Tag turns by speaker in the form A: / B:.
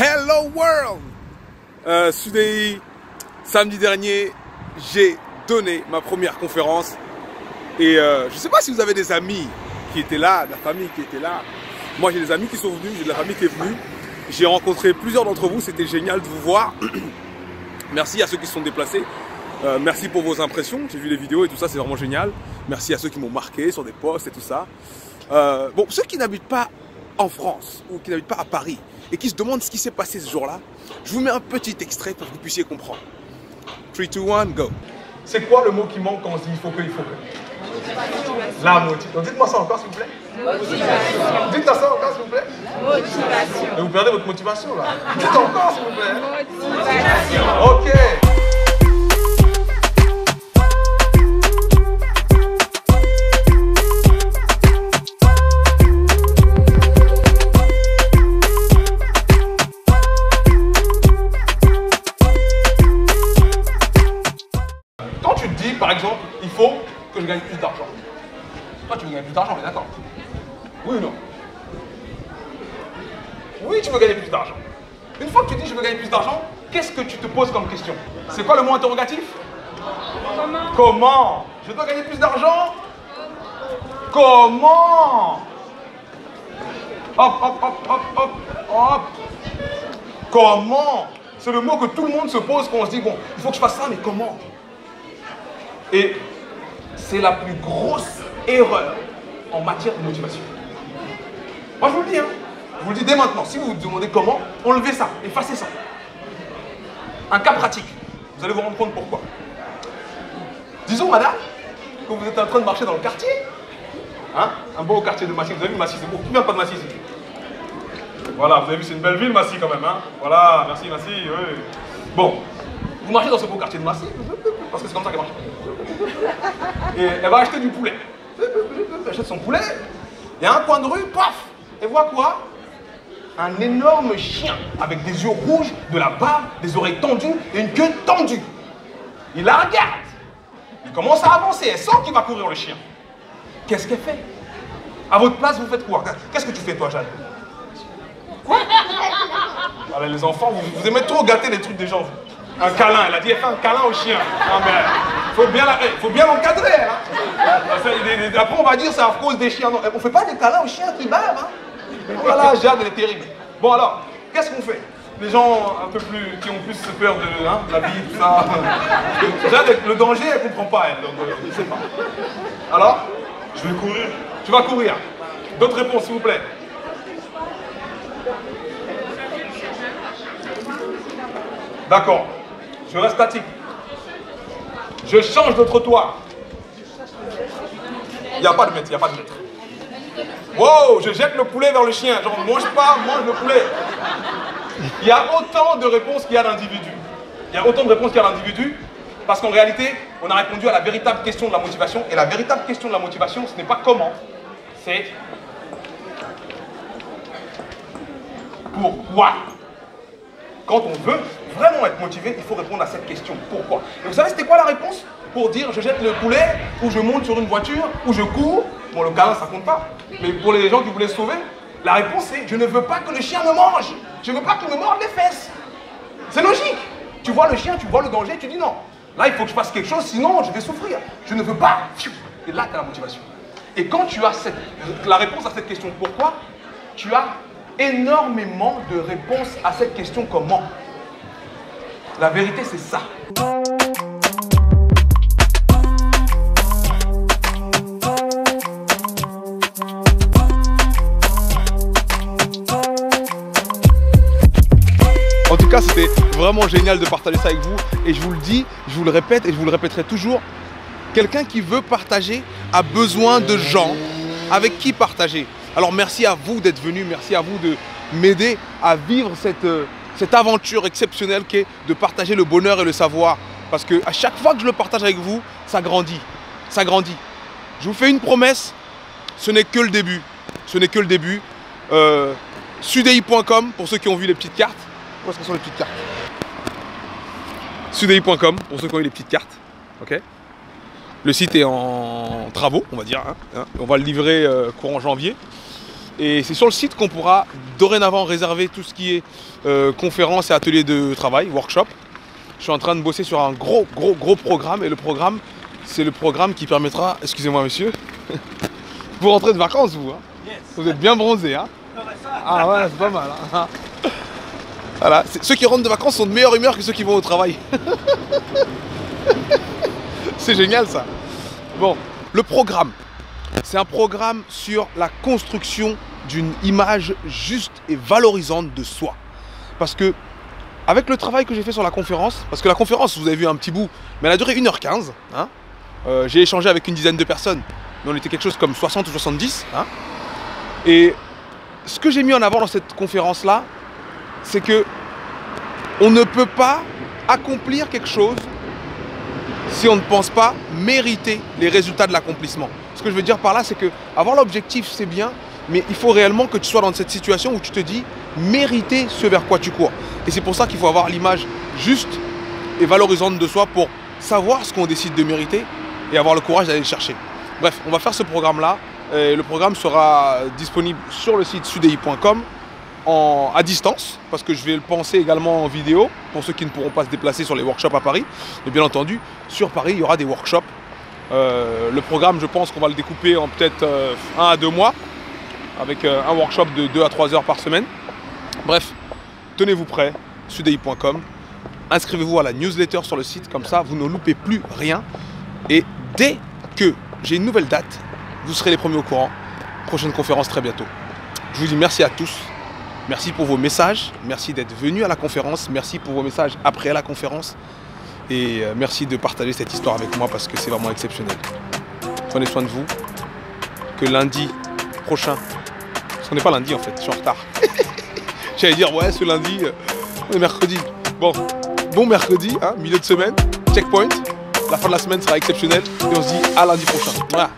A: Hello World. Sudei, samedi dernier, j'ai donné ma première conférence. Et je ne sais pas si vous avez des amis qui étaient là, de la famille qui était là. Moi, j'ai des amis qui sont venus, j'ai de la famille qui est venue. J'ai rencontré plusieurs d'entre vous, c'était génial de vous voir. Merci à ceux qui se sont déplacés. Merci pour vos impressions, j'ai vu les vidéos et tout ça, c'est vraiment génial. Merci à ceux qui m'ont marqué sur des posts et tout ça. Bon, ceux qui n'habitent pas en France ou qui n'habitent pas à Paris et qui se demandent ce qui s'est passé ce jour-là, je vous mets un petit extrait pour que vous puissiez comprendre. 3, 2, 1, go. C'est quoi le mot qui manque quand on se dit il faut que? La motivation. Dites-moi ça encore s'il vous plaît. Motivation. Dites-moi ça encore s'il vous plaît. Motivation. Et vous perdez votre motivation là. Dites encore s'il vous plaît. Motivation. Ok. Quand tu te dis par exemple, il faut que je gagne plus d'argent. Toi, tu veux gagner plus d'argent, on est d'accord? Oui ou non? Oui, tu veux gagner plus d'argent. Une fois que tu dis je veux gagner plus d'argent, qu'est-ce que tu te poses comme question? C'est quoi le mot interrogatif? Comment? Comment? Je dois gagner plus d'argent? Comment? Hop, hop, hop, hop, hop, hop. Comment? C'est le mot que tout le monde se pose quand on se dit bon, il faut que je fasse ça, mais comment? Et c'est la plus grosse erreur en matière de motivation. Moi je vous le dis, hein. Je vous le dis dès maintenant. Si vous vous demandez comment, enlevez ça, effacez ça. Un cas pratique. Vous allez vous rendre compte pourquoi. Disons, madame, que vous êtes en train de marcher dans le quartier. Hein? Un beau quartier de Massy. Vous avez vu Massy, c'est beau. Qui vient pas de Massy ici? Voilà, vous avez vu, c'est une belle ville, Massy quand même. Hein? Voilà, merci Massy. Oui. Bon, vous marchez dans ce beau quartier de Massy, parce que c'est comme ça qu'elle marche. Et elle va acheter du poulet. Elle achète son poulet. Il y a un coin de rue, paf! Elle voit quoi? Un énorme chien avec des yeux rouges, de la bave, des oreilles tendues et une queue tendue. Il la regarde. Il commence à avancer. Elle sent qu'il va courir le chien. Qu'est-ce qu'elle fait? À votre place, vous faites quoi? Qu'est-ce que tu fais toi, Jeanne? Quoi? Allez, les enfants, vous aimez trop gâter les trucs des gens. Un câlin, elle a dit, elle fait un câlin au chien. Non mais, faut bien l'encadrer. Hein. Après, on va dire, c'est à cause des chiens. Non, on ne fait pas des câlins aux chiens qui bavent. Hein. Voilà, Jade, elle est terrible. Bon alors, qu'est-ce qu'on fait? Les gens un peu plus, qui ont plus peur de hein, la vie, tout ça. Jade, le danger, elle ne comprend pas, elle. Donc, je ne sais pas. Alors, je vais courir. Tu vas courir. D'autres réponses, s'il vous plaît. D'accord. Je reste statique. Je change de trottoir. Il n'y a pas de mètre, il n'y a pas de mètre. Wow, je jette le poulet vers le chien. Genre, mange pas, mange le poulet. Il y a autant de réponses qu'il y a d'individus. Il y a autant de réponses qu'il y a d'individus parce qu'en réalité, on a répondu à la véritable question de la motivation. Et la véritable question de la motivation, ce n'est pas comment, c'est pourquoi. Quand on veut vraiment être motivé, il faut répondre à cette question. Pourquoi? Et vous savez, c'était quoi la réponse? Pour dire je jette le poulet, ou je monte sur une voiture, ou je cours. Bon, le câlin, ça compte pas. Mais pour les gens qui voulaient se sauver, la réponse c'est je ne veux pas que le chien me mange. Je ne veux pas qu'il me morde les fesses. C'est logique. Tu vois le chien, tu vois le danger, tu dis non. Là, il faut que je fasse quelque chose, sinon je vais souffrir. Je ne veux pas. Et là, tu as la motivation. Et quand tu as la réponse à cette question pourquoi, tu as énormément de réponses à cette question comment. La vérité, c'est ça. En tout cas, c'était vraiment génial de partager ça avec vous. Et je vous le dis, je vous le répète et je vous le répéterai toujours. Quelqu'un qui veut partager a besoin de gens avec qui partager. Alors merci à vous d'être venus, merci à vous de m'aider à vivre cette aventure exceptionnelle qui est de partager le bonheur et le savoir. Parce que à chaque fois que je le partage avec vous, ça grandit. Ça grandit. Je vous fais une promesse, ce n'est que le début. Ce n'est que le début. Sudei.com pour ceux qui ont vu les petites cartes. Où est-ce que sont les petites cartes? Sudei.com pour ceux qui ont eu les petites cartes. Okay. Le site est en travaux, on va dire. Hein. On va le livrer courant janvier. Et c'est sur le site qu'on pourra dorénavant réserver tout ce qui est conférences et ateliers de travail, workshop. Je suis en train de bosser sur un gros programme. Et le programme, c'est le programme qui permettra, excusez-moi monsieur, vous rentrez de vacances vous, hein. Yes. Vous êtes bien bronzé, hein. Ah ouais, c'est pas mal, hein. Voilà, ceux qui rentrent de vacances sont de meilleure humeur que ceux qui vont au travail. C'est génial ça. Bon, le programme, c'est un programme sur la construction d'une image juste et valorisante de soi. Parce que, avec le travail que j'ai fait sur la conférence, parce que la conférence, vous avez vu un petit bout, mais elle a duré 1h15. Hein, j'ai échangé avec une dizaine de personnes, mais on était quelque chose comme 60 ou 70. Hein, et ce que j'ai mis en avant dans cette conférence-là, c'est que on ne peut pas accomplir quelque chose si on ne pense pas mériter les résultats de l'accomplissement. Ce que je veux dire par là, c'est que avoir l'objectif, c'est bien, mais il faut réellement que tu sois dans cette situation où tu te dis mériter ce vers quoi tu cours. Et c'est pour ça qu'il faut avoir l'image juste et valorisante de soi pour savoir ce qu'on décide de mériter et avoir le courage d'aller le chercher. Bref, on va faire ce programme-là. Le programme sera disponible sur le site sudei.com à distance, parce que je vais le penser également en vidéo pour ceux qui ne pourront pas se déplacer sur les workshops à Paris. Et bien entendu, sur Paris, il y aura des workshops. Le programme, je pense qu'on va le découper en peut-être 1 à 2 mois, avec un workshop de 2 à 3 heures par semaine. Bref, tenez-vous prêts, sudei.com. Inscrivez-vous à la newsletter sur le site, comme ça vous ne loupez plus rien. Et dès que j'ai une nouvelle date, vous serez les premiers au courant. Prochaine conférence très bientôt. Je vous dis merci à tous. Merci pour vos messages, merci d'être venus à la conférence, merci pour vos messages après la conférence et merci de partager cette histoire avec moi parce que c'est vraiment exceptionnel. Prenez soin de vous, que lundi prochain, parce qu'on n'est pas lundi en fait, je suis en retard. J'allais dire ouais ce lundi, on est mercredi. Bon mercredi, hein, milieu de semaine, checkpoint, la fin de la semaine sera exceptionnelle et on se dit à lundi prochain. Voilà.